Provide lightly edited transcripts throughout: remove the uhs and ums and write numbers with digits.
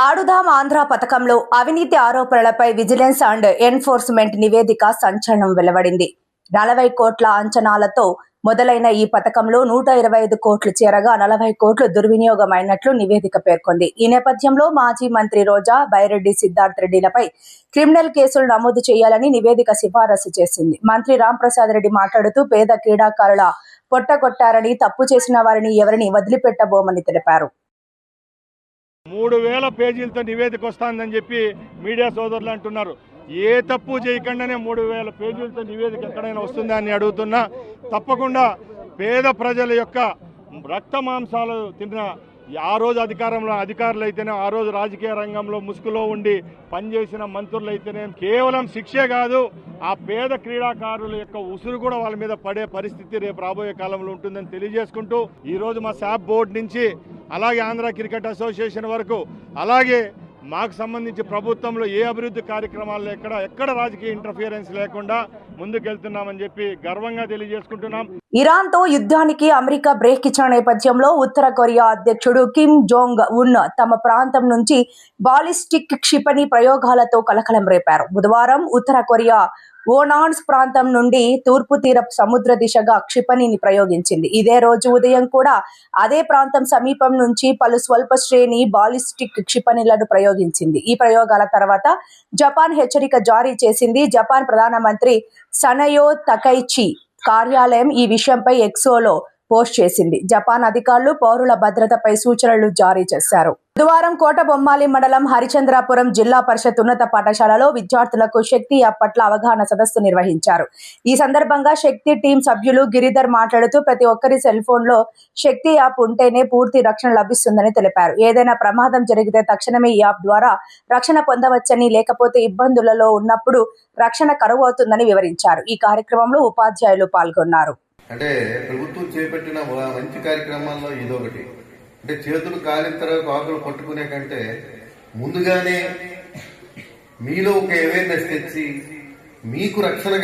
ఆడుదాం ఆంధ్ర పథకంలో అవినీతి ఆరోపణలపై విజిలెన్స్ అండ్ ఎన్ఫోర్స్మెంట్ నివేదిక సంచలనం వెలువడింది. 40 కోట్ల అంచనాలతో మొదలైన ఈ పథకంలో 125 కోట్లు చేరగా 40 కోట్లు దుర్వినియోగమైనట్లు నివేదిక పేర్కొంది. ఈ నేపథ్యంలో మాజీ మంత్రి రోజా, బైరెడ్డి సిద్ధార్థ్ రెడ్డిలపై క్రిమినల్ కేసులు నమోదు చేయాలని నివేదిక సిఫారసు చేసింది. మంత్రి రాంప్రసాద్ రెడ్డి మాట్లాడుతూ పేద క్రీడాకారుల పొట్టగొట్టారని, తప్పు చేసిన వారిని ఎవరిని వదిలిపెట్టబోమని తెలిపారు. 3000 పేజీలతో నివేదిక వస్తుందని చెప్పి మీడియా సోదరులు అంటున్నారు. ఏ తప్పు చేయకుండానే 3000 పేజీలతో నివేదిక ఎక్కడైనా వస్తుందా అని అడుగుతున్నా. తప్పకుండా పేద ప్రజల యొక్క రక్త మాంసాలు తిన్న ఆ రోజు అధికారులు అయితేనే, ఆ రోజు రాజకీయ రంగంలో ముసుగులో ఉండి పనిచేసిన మంత్రులు అయితేనే కేవలం శిక్షే కాదు, ఆ పేద క్రీడాకారుల యొక్క ఉసురు కూడా వాళ్ళ మీద పడే పరిస్థితి రేపు రాబోయే కాలంలో ఉంటుందని తెలియజేసుకుంటూ, ఈరోజు మా శాప్ బోర్డు నుంచి అలాగే ఆంధ్ర క్రికెట్ అసోసియేషన్ వరకు, అలాగే మాకు సంబంధించి ప్రభుత్వంలో ఏ అభివృద్ధి కార్యక్రమాల్లో ఎక్కడ రాజకీయ ఇంటర్ఫియరెన్స్ లేకుండా ముందుకెళ్తున్నామని చెప్పి గర్వంగా తెలియజేసుకుంటున్నాం. ఇరాన్ తో యుద్ధానికి అమెరికా బ్రేక్ ఇచ్చిన నేపథ్యంలో ఉత్తర కొరియా అధ్యక్షుడు కిమ్ జోంగ్ ఉన్ తమ ప్రాంతం నుంచి బాలిస్టిక్ క్షిపణి ప్రయోగాలతో కలకలం రేపారు. బుధవారం ఉత్తర కొరియా ఓనాన్స్ ప్రాంతం నుండి తూర్పు తీరపు సముద్ర దిశగా క్షిపణిని ప్రయోగించింది. ఇదే రోజు ఉదయం కూడా అదే ప్రాంతం సమీపం నుంచి పలు స్వల్ప శ్రేణి బాలిస్టిక్ క్షిపణులను ప్రయోగించింది. ఈ ప్రయోగాల తర్వాత జపాన్ హెచ్చరిక జారీ చేసింది. జపాన్ ప్రధానమంత్రి సనయో తకైచి కార్యాలయం ఈ విషయంపై ఎక్సోలో పోస్ట్ చేసింది. జపాన్ అధికారులు పౌరుల భద్రతపై సూచనలు జారీ చేశారు. బుధవారం కోటబొమ్మాలి మండలం హరిచంద్రాపురం జిల్లా పరిషత్ ఉన్నత పాఠశాలలో విద్యార్థులకు శక్తి యాప్ పట్ల అవగాహన సదస్సు నిర్వహించారు. ఈ సందర్భంగా శక్తి టీం సభ్యులు గిరిధర్ మాట్లాడుతూ ప్రతి ఒక్కరి సెల్ ఫోన్ లో శక్తి యాప్ ఉంటేనే పూర్తి రక్షణ లభిస్తుందని తెలిపారు. ఏదైనా ప్రమాదం జరిగితే తక్షణమే ఈ యాప్ ద్వారా రక్షణ పొందవచ్చని, లేకపోతే ఇబ్బందులలో ఉన్నప్పుడు రక్షణ కరువు అవుతుందని వివరించారు. ఈ కార్యక్రమంలో ఉపాధ్యాయులు పాల్గొన్నారు. అంటే ప్రభుత్వం చేపట్టిన మంచి కార్యక్రమాల్లో ఇదొకటి. అంటే చేతులు కాలిన తర్వాత ఆకులు పట్టుకునే కంటే ముందుగానే మీలో ఒక అవేర్నెస్ తెచ్చి మీకు రక్షణ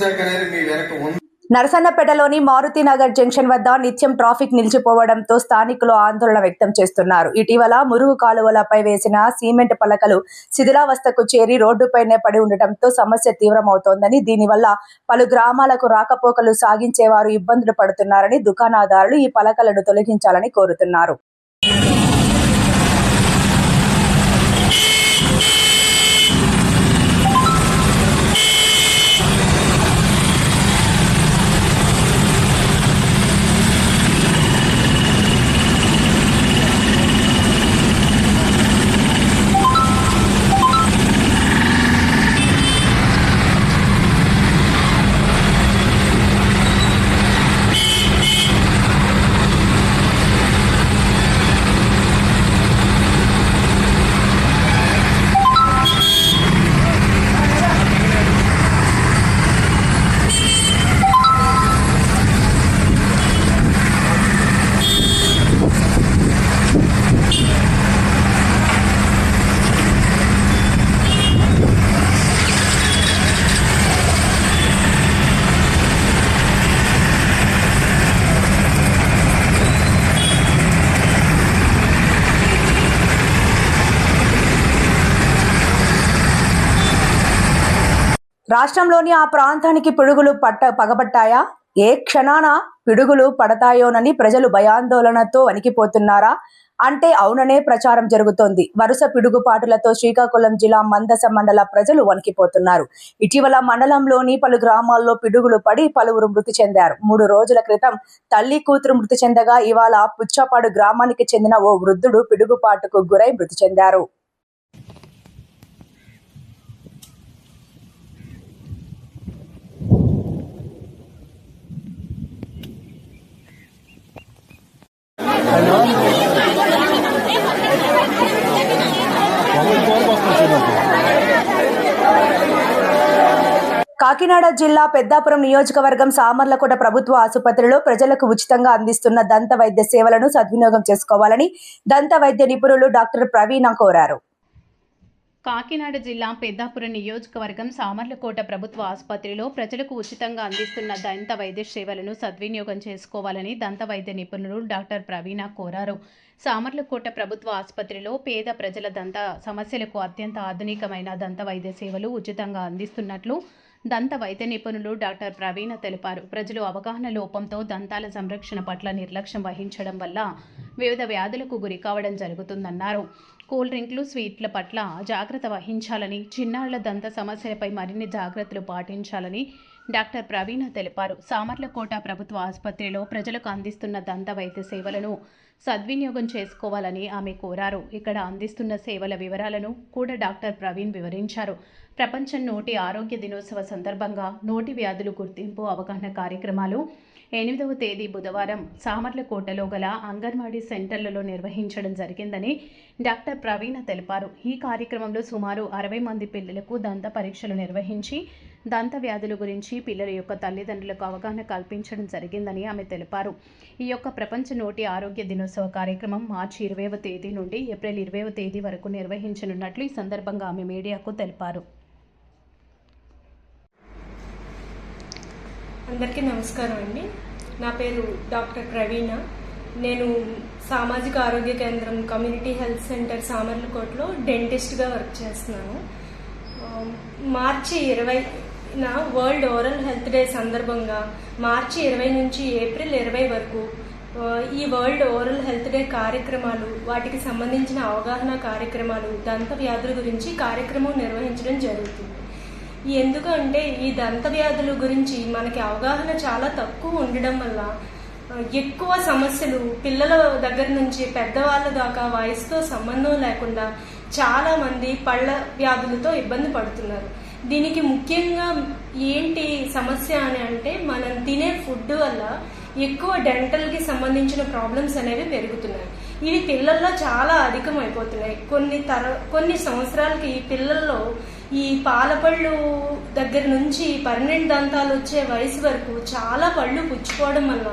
శాఖ అనేది మీ వెనక ఉంది. నరసన్నపేటలోని మారుతినగర్ జంక్షన్ వద్ద నిత్యం ట్రాఫిక్ నిలిచిపోవడంతో స్థానికులు ఆందోళన వ్యక్తం చేస్తున్నారు. ఇటీవల మురుగు కాలువలపై వేసిన సిమెంట్ పలకలు శిథిలావస్థకు చేరి రోడ్డుపైనే పడి ఉండటంతో సమస్య తీవ్రమవుతోందని, దీనివల్ల పలు గ్రామాలకు రాకపోకలు సాగించేవారు ఇబ్బందులు పడుతున్నారని దుకాణదారులు ఈ పలకలను తొలగించాలని కోరుతున్నారు. రాష్ట్రంలోని ఆ ప్రాంతానికి పిడుగులు పగబట్టాయా? ఏ క్షణాన పిడుగులు పడతాయోనని ప్రజలు భయాందోళనతో వణికిపోతున్నారా అంటే అవుననే ప్రచారం జరుగుతోంది. వరుస పిడుగుపాటులతో శ్రీకాకుళం జిల్లా మందస మండల ప్రజలు వణికిపోతున్నారు. ఇటీవల మండలంలోని పలు గ్రామాల్లో పిడుగులు పడి పలువురు మృతి చెందారు. 3 రోజుల క్రితం తల్లి కూతురు మృతి చెందగా ఇవాళ పుచ్చపాడు గ్రామానికి చెందిన ఓ వృద్ధుడు పిడుగుపాటుకు గురై మృతి చెందారు. కాకినాడ జిల్లా పెద్దాపురం నియోజకవర్గం సామర్లకోట ప్రభుత్వ ఆసుపత్రిలో ప్రజలకు ఉచితంగా అందిస్తున్న దంత వైద్య సేవలను సద్వినియోగం చేసుకోవాలని దంత వైద్య నిపుణులు డాక్టర్ ప్రవీణ కోరారు. కాకినాడ జిల్లా పెద్దాపురం నియోజకవర్గం సామర్లకోట ప్రభుత్వ ఆసుపత్రిలో ప్రజలకు ఉచితంగా అందిస్తున్న దంత వైద్య సేవలను సద్వినియోగం చేసుకోవాలని దంత వైద్య నిపుణులు డాక్టర్ ప్రవీణ కోరారు. సామర్లకోట ప్రభుత్వ ఆసుపత్రిలో పేద ప్రజల దంత సమస్యలకు అత్యంత ఆధునికమైన దంత వైద్య సేవలు ఉచితంగా అందిస్తున్నట్లు దంత వైద్య నిపుణులు డాక్టర్ ప్రవీణ తెలిపారు. ప్రజలు అవగాహన లోపంతో దంతాల సంరక్షణ పట్ల నిర్లక్ష్యం వహించడం వల్ల వివిధ వ్యాధులకు గురి కావడం జరుగుతుందన్నారు. కూల్ డ్రింక్లు, స్వీట్ల పట్ల జాగ్రత్త వహించాలని, చిన్నారుల దంత సమస్యలపై మరిన్ని జాగ్రత్తలు పాటించాలని డాక్టర్ ప్రవీణ తెలిపారు. సామర్లకోట ప్రభుత్వ ఆసుపత్రిలో ప్రజలకు అందిస్తున్న దంత వైద్య సేవలను సద్వినియోగం చేసుకోవాలని ఆమె కోరారు. ఇక్కడ అందిస్తున్న సేవల వివరాలను కూడా డాక్టర్ ప్రవీణ్ వివరించారు. ప్రపంచ నోటి ఆరోగ్య దినోత్సవ సందర్భంగా నోటి వ్యాధులు గుర్తింపు అవగాహన కార్యక్రమాలు 8వ తేదీ బుధవారం సామర్లకోటలో గల అంగన్వాడీ సెంటర్లలో నిర్వహించడం జరిగిందని డాక్టర్ ప్రవీణ తెలిపారు. ఈ కార్యక్రమంలో సుమారు 60 మంది పిల్లలకు దంత పరీక్షలు నిర్వహించి దంత వ్యాధుల గురించి పిల్లల యొక్క తల్లిదండ్రులకు అవగాహన కల్పించడం జరిగిందని ఆమె తెలిపారు. ఈ యొక్క ప్రపంచ నోటి ఆరోగ్య దినోత్సవ కార్యక్రమం మార్చి 20వ తేదీ నుండి ఏప్రిల్ 20వ తేదీ వరకు నిర్వహించనున్నట్లు ఈ సందర్భంగా ఆమె మీడియాకు తెలిపారు. అందరికీ నమస్కారం అండి. నా పేరు డాక్టర్ ప్రవీణ. నేను సామాజిక ఆరోగ్య కేంద్రం కమ్యూనిటీ హెల్త్ సెంటర్ సామర్లకోటలో డెంటిస్ట్గా వర్క్ చేస్తున్నాను. మార్చి 20న వరల్డ్ ఓరల్ హెల్త్ డే సందర్భంగా మార్చి 20 నుంచి ఏప్రిల్ 20 వరకు ఈ వరల్డ్ ఓరల్ హెల్త్ డే కార్యక్రమాలు, వాటికి సంబంధించిన అవగాహన కార్యక్రమాలు, దంత వ్యాధుల గురించి కార్యక్రమం నిర్వహించడం జరుగుతుంది. ఎందుకంటే ఈ దంత వ్యాధుల గురించి మనకి అవగాహన చాలా తక్కువ ఉండడం వల్ల ఎక్కువ సమస్యలు పిల్లల దగ్గర నుంచి పెద్దవాళ్ళ దాకా వయసుతో సంబంధం లేకుండా చాలా మంది పళ్ళ వ్యాధులతో ఇబ్బంది పడుతున్నారు. దీనికి ముఖ్యంగా ఏంటి సమస్య అని అంటే, మనం తినే ఫుడ్ వల్ల ఎక్కువ డెంటల్కి సంబంధించిన ప్రాబ్లమ్స్ అనేవి పెరుగుతున్నాయి. ఇవి పిల్లల్లో చాలా అధికమైపోతున్నాయి. కొన్ని సంవత్సరాలకి పిల్లల్లో ఈ పాలపళ్ళు దగ్గర నుంచి పర్మనెంట్ దంతాలు వచ్చే వయసు వరకు చాలా పళ్ళు పుచ్చిపోవడం వల్ల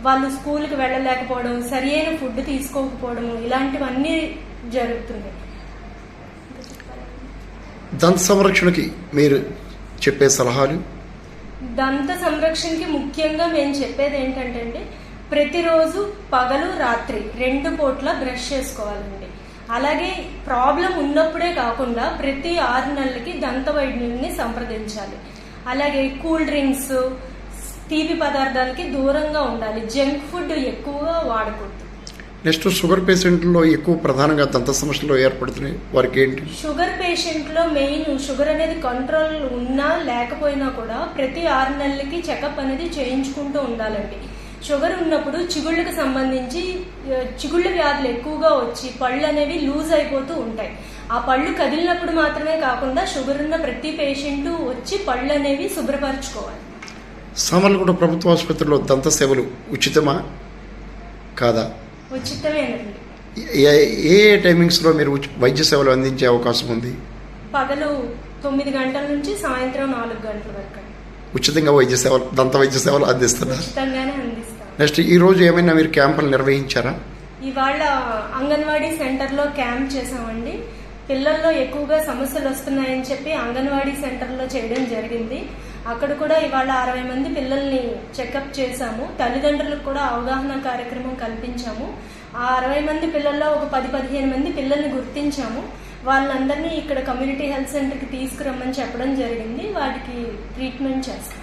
వాళ్ళు స్కూల్కి వెళ్ళలేకపోవడం, సరి అయిన ఫుడ్ తీసుకోకపోవడం, ఇలాంటివన్నీ జరుగుతున్నాయి. దంత సంరక్షణకి మీరు చెప్పే సలహాలు? దంత సంరక్షణకి ముఖ్యంగా మేము చెప్పేది ఏంటంటే, ప్రతిరోజు పగలు రాత్రి 2 పూట్ల బ్రష్ చేసుకోవాలండి. అలాగే ప్రాబ్లం ఉన్నప్పుడే కాకుండా ప్రతి 6 నెలలకి దంత వైద్యుల్ని సంప్రదించాలి. అలాగే కూల్ డ్రింక్స్, తీపి పదార్థాలకి దూరంగా ఉండాలి. జంక్ ఫుడ్ ఎక్కువగా వాడకూడదు. నెక్స్ట్, షుగర్ పేషెంట్లో ఎక్కువ ప్రధానంగా దంత సమస్యలు ఏర్పడుతున్నాయి. వారికి ఏంటి? షుగర్ పేషెంట్లో మెయిన్ షుగర్ అనేది కంట్రోల్ ఉన్నా లేకపోయినా కూడా ప్రతి 6 నెలలకి చెకప్ అనేది చేయించుకుంటూ ఉండాలండి. షుగర్ ఉన్నప్పుడు చిగుళ్ళకి సంబంధించి చిగుళ్ళ వ్యాధులు ఎక్కువగా వచ్చి పళ్ళు అనేవి లూజ్ అయిపోతూ ఉంటాయి. ఆ పళ్ళు కదిలినప్పుడు మాత్రమే కాకుండా షుగర్ ఉన్న ప్రతి పేషెంట్ వచ్చి పళ్ళు అనేవి శుభ్రపరచుకోవాలి. సామర్లకోట ప్రభుత్వ ఆసుపత్రిలో దంత సేవలు ఉచితమా కాదా? ఉచితమేనండి. ఏ టైమింగ్స్లో మీరు వైద్య సేవలు అందించే అవకాశం ఉంది? పగలు 9 గంటల నుంచి సాయంత్రం 4 గంటల వరకు ఉచితంగా దంత వైద్య సేవలు అందిస్తున్నారు. ఉచితంగానే అందిస్తాం. నెక్స్ట్, ఈ రోజు ఏమైనా మీరు క్యాంపులు నిర్వహించారా? ఇవాళ అంగన్వాడీ సెంటర్లో క్యాంప్ చేసామండి. పిల్లల్లో ఎక్కువగా సమస్యలు వస్తున్నాయని చెప్పి అంగన్వాడీ సెంటర్లో చేయడం జరిగింది. అక్కడ కూడా ఇవాళ 60 మంది పిల్లల్ని చెకప్ చేశాము. తల్లిదండ్రులకు కూడా అవగాహన కార్యక్రమం కల్పించాము. ఆ 60 మంది పిల్లల్లో ఒక 10-15 మంది పిల్లల్ని గుర్తించాము. వాళ్ళందరినీ ఇక్కడ కమ్యూనిటీ హెల్త్ సెంటర్కి తీసుకురమ్మని చెప్పడం జరిగింది. వాటికి ట్రీట్మెంట్ చేస్తాం.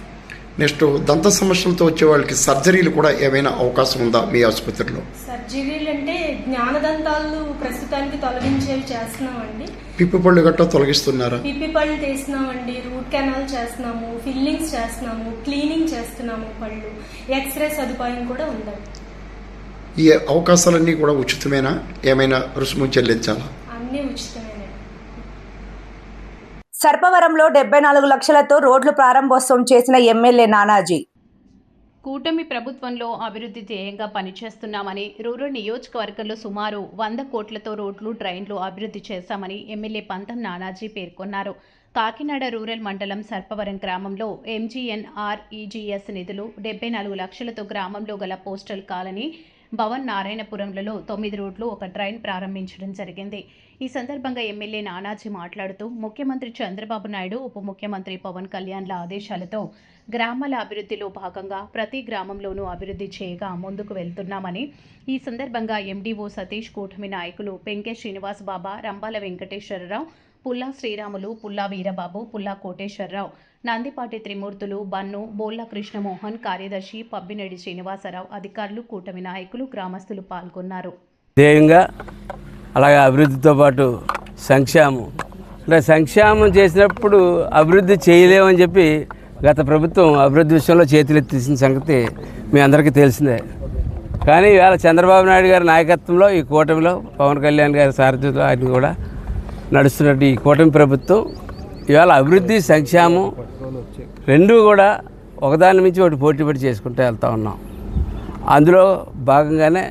నెక్స్ట్, దంత సమస్యలతో వచ్చే వాళ్ళకి సర్జరీలు కూడా ఏమైనా అవకాశం ఉందా మీ ఆసుపత్రిలో? సర్జరీలు అంటే జ్ఞానదంతాలు ప్రస్తుతానికి తొలగించేవి చేస్తున్నామండి. పిప్పి పళ్ళు గట్రా తొలగిస్తున్నారా? పిప్పి పళ్ళు తీస్తున్నామండి, రూట్ కెనాల్ చేస్తున్నాము, ఫిల్లింగ్స్ చేస్తున్నాము, క్లీనింగ్ చేస్తున్నాము. పళ్ళు ఎక్స్రే సదుపాయం కూడా ఉందండి. ఈ అవకాశాలన్నీ కూడా ఉచితమేనా? ఏమైనా రుసుము చెల్లించాలా? అన్నీ ఉచితమేనండి. సర్పవరంలో 74 లక్షలతో రోడ్లు ప్రారంభోత్సవం చేసిన ఎమ్మెల్యే నానాజీ. కూటమి ప్రభుత్వంలో అభివృద్ధి ధ్యేయంగా పనిచేస్తున్నామని, రూరల్ నియోజకవర్గంలో సుమారు 100 కోట్లతో రోడ్లు, డ్రైన్లు అభివృద్ధి చేశామని ఎమ్మెల్యే పంతం నానాజీ పేర్కొన్నారు. కాకినాడ రూరల్ మండలం సర్పవరం గ్రామంలో MGNREGS నిధులు 74 లక్షలతో గ్రామంలో గల పోస్టల్ కాలనీ, భవన్ నారాయణపురంలలో 9 రోడ్లు, ఒక ట్రైన్ ప్రారంభించడం జరిగింది. ఈ సందర్భంగా ఎమ్మెల్యే నానాజీ మాట్లాడుతూ ముఖ్యమంత్రి చంద్రబాబు నాయుడు, ఉప ముఖ్యమంత్రి పవన్ కళ్యాణ్ల ఆదేశాలతో గ్రామాల అభివృద్ధిలో భాగంగా ప్రతి గ్రామంలోనూ అభివృద్ధి చేయగా ముందుకు వెళ్తున్నామని, ఈ సందర్భంగా ఎండీఓ సతీష్, కూటమి నాయకులు పెంకే శ్రీనివాస్ బాబా, రంబాల వెంకటేశ్వరరావు, పుల్లా శ్రీరాములు, పుల్లా వీరబాబు, పుల్లా కోటేశ్వరరావు, నందిపాటి త్రిమూర్తులు, బన్ను, బోల్లా కృష్ణమోహన్, కార్యదర్శి పబ్బినేడి శ్రీనివాసరావు, అధికారులు, కూటమి నాయకులు, గ్రామస్తులు పాల్గొన్నారు. ధ్యేయంగా అలాగే అభివృద్ధితో పాటు సంక్షేమం, అంటే సంక్షేమం చేసినప్పుడు అభివృద్ధి చేయలేమని చెప్పి గత ప్రభుత్వం అభివృద్ధి విషయంలో చేతులెత్తేసిన సంగతి మీ అందరికీ తెలిసిందే. కానీ ఇవాళ చంద్రబాబు నాయుడు గారి నాయకత్వంలో ఈ కూటమిలో, పవన్ కళ్యాణ్ గారి సారథ్యంలో ఆయన కూడా నడుస్తున్నట్టు ఈ కూటమి ప్రభుత్వం ఇవాళ అభివృద్ధి, సంక్షేమం రెండూ కూడా ఒకదాని నుంచి ఒకటి పోటీపడి చేసుకుంటూ వెళ్తూ ఉన్నాం. అందులో భాగంగానే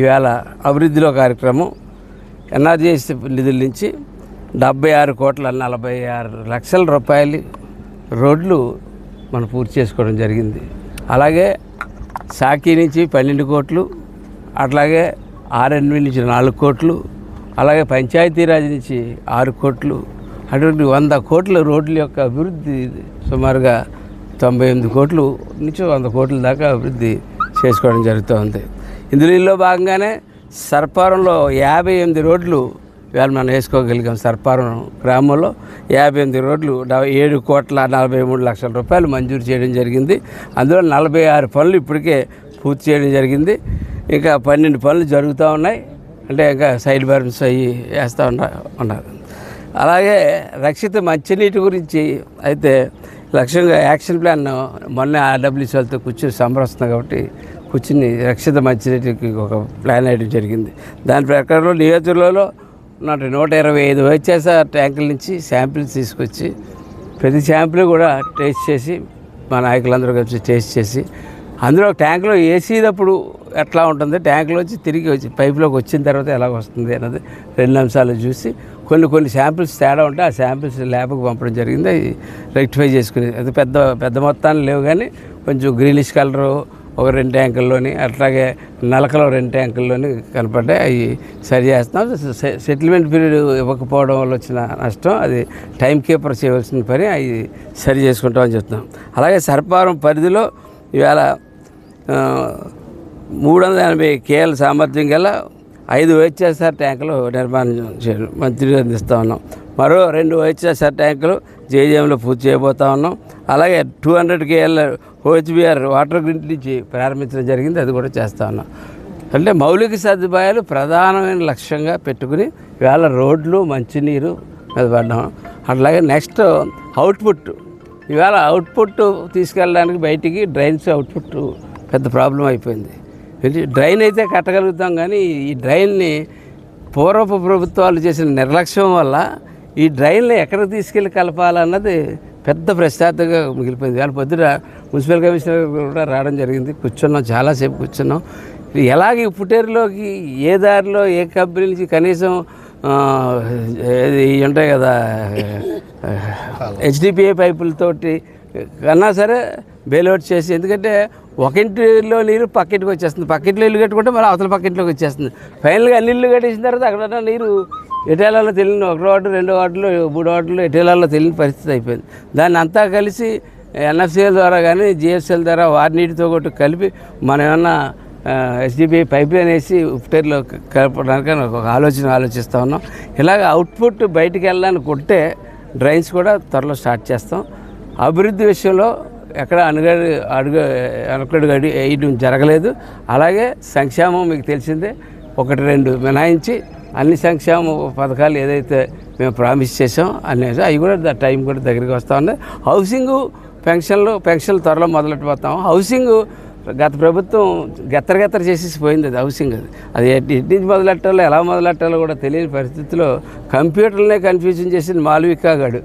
ఇవాళ అభివృద్ధిలో కార్యక్రమం ఎన్ఆర్జీఎస్ నిధుల నుంచి 76,46,00,000 రూపాయలు రోడ్లు మనం పూర్తి చేసుకోవడం జరిగింది. అలాగే సాకి నుంచి 12 కోట్లు, అట్లాగే ఆర్ఎన్బి నుంచి 4 కోట్లు, అలాగే పంచాయతీరాజ్ నుంచి 6 కోట్లు, అటువంటి 100 కోట్ల రోడ్ల యొక్క అభివృద్ధి సుమారుగా 98 కోట్లు నుంచి 100 కోట్ల దాకా అభివృద్ధి చేసుకోవడం జరుగుతుంది. ఇందులో భాగంగానే సర్పారంలో 58 రోడ్లు ఇవాళ మనం వేసుకోగలిగాం. సర్పారం గ్రామంలో 58 రోడ్లు 7,43,00,000 రూపాయలు మంజూరు చేయడం జరిగింది. అందులో 46 పనులు ఇప్పటికే పూర్తి చేయడం జరిగింది. ఇంకా 12 పనులు జరుగుతూ ఉన్నాయి, అంటే ఇంకా సైడ్ బర్న్స్ అయ్యి వేస్తూ ఉన్నారు. అలాగే రక్షిత మంచినీటి గురించి అయితే లక్ష్యంగా యాక్షన్ ప్లాన్ మొన్న ఆర్డబ్ల్యూసీ వాళ్ళతో కూర్చొని సమరస్తుంది కాబట్టి కూర్చుని రక్షిత మంచినీటికి ఒక ప్లాన్ వేయడం జరిగింది. దాని ప్రకారంలో నియోజకవర్గంలో 125 వైఎస్ఆర్ ట్యాంకుల నుంచి శాంపిల్స్ తీసుకొచ్చి ప్రతి శాంపిల్ కూడా టేస్ట్ చేసి మా నాయకులందరూ కలిసి టేస్ట్ చేసి అందులో ట్యాంకులో వేసేటప్పుడు ఎట్లా ఉంటుంది, ట్యాంకులోంచి తిరిగి వచ్చి పైపులోకి వచ్చిన తర్వాత ఎలా వస్తుంది అన్నది 2 అంశాలు చూసి కొన్ని శాంపిల్స్ తేడా ఉంటే ఆ శాంపిల్స్ ల్యాబ్కి పంపడం జరిగింది. అవి రెక్టిఫై చేసుకుని అది పెద్ద మొత్తాన్ని లేవు, కానీ కొంచెం గ్రీనిష్ కలరు ఒక 2 ట్యాంకుల్లోని, అట్లాగే నలకలో 2 ట్యాంకుల్లోని కనపడ్డాయి. అవి సరి చేస్తున్నాం. సెటిల్మెంట్ పీరియడ్ ఇవ్వకపోవడం వల్ల వచ్చిన నష్టం, అది టైం కీపర్ చేయవలసిన పని, అవి సరి చేసుకుంటామని చెప్తున్నాం. అలాగే సర్పారం పరిధిలో ఇవాళ 380 కేఎల్ సామర్థ్యం గల 5 వైఎస్ఆర్ ట్యాంకులు నిర్మాణం చేయడం మంత్రిగా అందిస్తూ ఉన్నాం. మరో 2 వైఎస్ఆర్ ట్యాంకులు జేజేఎంలో పూర్తి చేయబోతా ఉన్నాం. అలాగే 200 కేఎల్ ఓహెచ్బిఆర్ వాటర్ గ్రిడ్ నుంచి ప్రారంభించడం జరిగింది, అది కూడా చేస్తూ ఉన్నాం. అంటే మౌలిక సదుపాయాలు ప్రధానమైన లక్ష్యంగా పెట్టుకుని ఇవాళ రోడ్లు, మంచినీరు మీద పడ్డాం. అట్లాగే నెక్స్ట్ అవుట్పుట్, ఇవాళ అవుట్పుట్ తీసుకెళ్ళడానికి బయటికి డ్రైన్స్ అవుట్పుట్ పెద్ద ప్రాబ్లం అయిపోయింది. డ్రైన్ అయితే కట్టగలుగుతాం, కానీ ఈ డ్రైన్ని పూర్వపు ప్రభుత్వాలు చేసిన నిర్లక్ష్యం వల్ల ఈ డ్రైన్లు ఎక్కడికి తీసుకెళ్ళి కలపాలన్నది పెద్ద ప్రశ్నార్థంగా మిగిలిపోయింది. వాళ్ళ పొద్దున మున్సిపల్ కమిషనర్ కూడా రావడం జరిగింది, కూర్చున్నాం, చాలాసేపు కూర్చున్నాం. ఎలాగ ఈ పుటేరులోకి ఏ దారిలో ఏ కంపెనీ నుంచి కనీసం ఇవి ఉంటాయి కదా హెచ్డిపిఏ పైపులతోటి కన్నా సరే బెయిల్అవుట్ చేసి, ఎందుకంటే ఒక ఇంటిలో నీరు పక్కింటికి వచ్చేస్తుంది, పక్కింట్లో ఇల్లు కట్టుకుంటే మళ్ళీ అవతల పక్కింట్లోకి వచ్చేస్తుంది. ఫైనల్గా అన్ని ఇల్లు కట్టేసిన తర్వాత అక్కడ నీరు ఎటేలాలో తెలియని 1 వార్డు 2 వార్డులు 3 వార్డులు ఎటేలాలో తెలియని పరిస్థితి అయిపోయింది. దాన్ని అంతా కలిసి ఎన్ఎఫ్సిఎల్ ద్వారా కానీ జిఎఫ్సిఎల్ ద్వారా వారి నీటితో కొట్టు కలిపి మనం ఏమన్నా హెచ్డిపిఐ పైప్ లైన్ వేసి ఉప్టేర్లో కలపడానికి ఒక ఆలోచిస్తూ ఉన్నాం. ఇలాగ అవుట్పుట్ బయటికి వెళ్ళడానికి కొట్టే డ్రైన్స్ కూడా త్వరలో స్టార్ట్ చేస్తాం. అభివృద్ధి విషయంలో ఎక్కడ అనుకడు వేయడం జరగలేదు. అలాగే సంక్షేమం మీకు తెలిసిందే, 1-2 మినహాయించి అన్ని సంక్షేమ పథకాలు ఏదైతే మేము ప్రామిస్ చేసాం అనేది అవి కూడా టైం కూడా దగ్గరికి వస్తూ ఉన్నాయి. హౌసింగు పెన్షన్లు త్వరలో మొదలెట్టిపోతాం. హౌసింగ్ గత ప్రభుత్వం గెత్తర చేసేసి పోయింది. అది హౌసింగ్ అది ఎటు నుంచి మొదలెట్టాలో ఎలా మొదలెట్టాలో కూడా తెలియని పరిస్థితిలో కంప్యూటర్లనే కన్ఫ్యూజన్ చేసింది మాళవిక గాడు.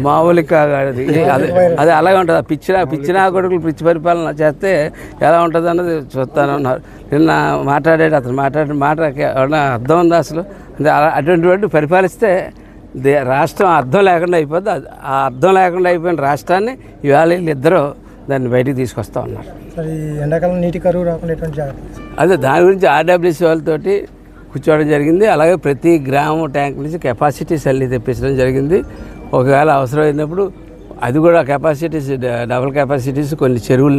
మావులిక గాడు అది అలాగే ఉంటుంది. పిచ్చిన కొడుకులు పిచ్చి పరిపాలన చేస్తే ఎలా ఉంటుంది అన్నది చూస్తానన్నారు. నిన్న మాట్లాడాడు అతను, మాటకి ఏమన్నా అర్థం ఉందా అసలు? అంటే అటువంటి పరిపాలిస్తే రాష్ట్రం అర్థం లేకుండా అయిపోద్ది. ఆ అర్థం లేకుండా అయిపోయిన రాష్ట్రాన్ని ఇవాళ వీళ్ళిద్దరూ దాన్ని బయటికి తీసుకొస్తా ఉన్నారు. సరే, ఈ ఎండాకాలం నీటి కరువు రాకుండా ఎటువంటి జాగ్రత్త? అదే దాని గురించి ఆర్డబ్ల్యూసీ వాళ్ళతోటి కూర్చోవడం జరిగింది. అలాగే ప్రతి గ్రామం ట్యాంక్ నుంచి కెపాసిటీస్ అన్ని తెప్పించడం జరిగింది. ఒకవేళ అవసరమైనప్పుడు అది కూడా కెపాసిటీస్, డబుల్ కెపాసిటీస్ కొన్ని చెరువులు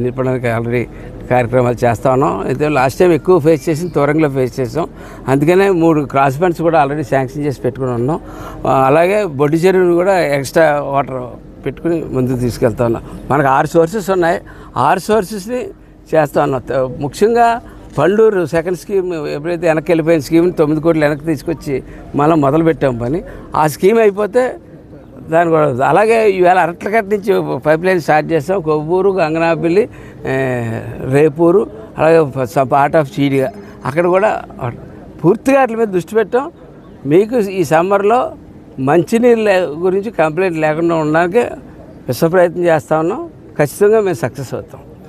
నింపడానికి ఆల్రెడీ కార్యక్రమాలు చేస్తా ఉన్నాం. అయితే లాస్ట్ టైం ఎక్కువ ఫేస్ చేసి తూరంలో ఫేస్ చేసాం. అందుకనే 3 క్రాస్ బండ్స్ కూడా ఆల్రెడీ శాంక్షన్ చేసి పెట్టుకుని ఉన్నాం. అలాగే బొడ్డు చెరువులు కూడా ఎక్స్ట్రా వాటర్ పెట్టుకుని ముందుకు తీసుకెళ్తా ఉన్నాం. మనకు 6 సోర్సెస్ ఉన్నాయి. 6 సోర్సెస్ని చేస్తా ఉన్నాం. ముఖ్యంగా పల్లూరు సెకండ్ స్కీమ్ ఎప్పుడైతే వెనక్కి వెళ్ళిపోయిన స్కీమ్ని 9 కోట్లు వెనక్కి తీసుకొచ్చి మళ్ళీ మొదలుపెట్టాం పని. ఆ స్కీమ్ అయిపోతే దాని కూడా అలాగే ఈవేళ అరట్లకట్ట నుంచి పైప్ లైన్ స్టార్ట్ చేస్తాం. కొవ్వూరు, గంగనాపల్లి, రేపూరు, అలాగే పార్ట్ ఆఫ్ చీడిగా అక్కడ కూడా పూర్తిగా వాటి మీద దృష్టి పెట్టాం. మీకు ఈ సమ్మర్లో మంచినీళ్ళ గురించి కంప్లైంట్ లేకుండా ఉండడానికి విశ్వ ప్రయత్నం చేస్తూ ఉన్నాం. ఖచ్చితంగా మేము సక్సెస్ అవుతాం.